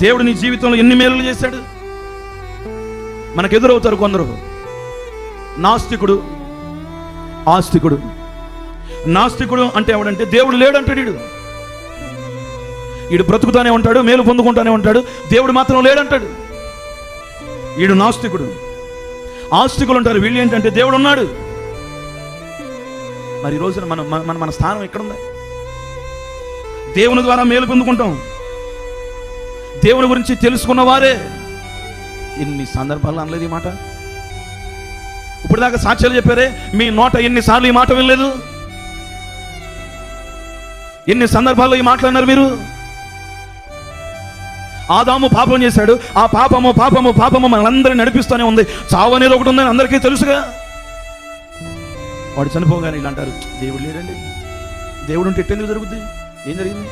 దేవుడు నీ జీవితంలో ఎన్ని మేలులు చేశాడు. మనకు ఎదురవుతారు కొందరు, నాస్తికుడు, ఆస్తికుడు. నాస్తికుడు అంటే ఎవడంటే దేవుడు లేడంటాడు. వీడు బ్రతుకుతానే ఉంటాడు, మేలు పొందుకుంటానే ఉంటాడు, దేవుడు మాత్రం లేడంటాడు. వీడు నాస్తికుడు. ఆస్తికులు ఉంటారు, వీళ్ళు ఏంటంటే దేవుడు ఉన్నాడు. మరి ఈ రోజున మన స్థానం ఎక్కడుంది? దేవుని ద్వారా మేలు పొందుకుంటాం, దేవుని గురించి తెలుసుకున్న వారే. ఎన్ని సందర్భాల్లో అనలేదు ఈ మాట? ఇప్పుడు దాకా సాక్ష్యాలు చెప్పారే, మీ నోట ఎన్నిసార్లు ఈ మాట వినలేదు? ఎన్ని సందర్భాల్లో ఈ మాట్లాడినారు మీరు? ఆదాము పాపం చేశాడు, ఆ పాపము పాపము పాపము మనందరినీ నడిపిస్తూనే ఉంది. చావు అనేది ఒకటి ఉందని అందరికీ తెలుసుగా. వాడు చనిపోగానే ఇలా అంటారు, దేవుడు లేడండి, దేవుడు ఉంటే ఎట్టెందుకు జరుగుద్ది? ఏం జరిగింది?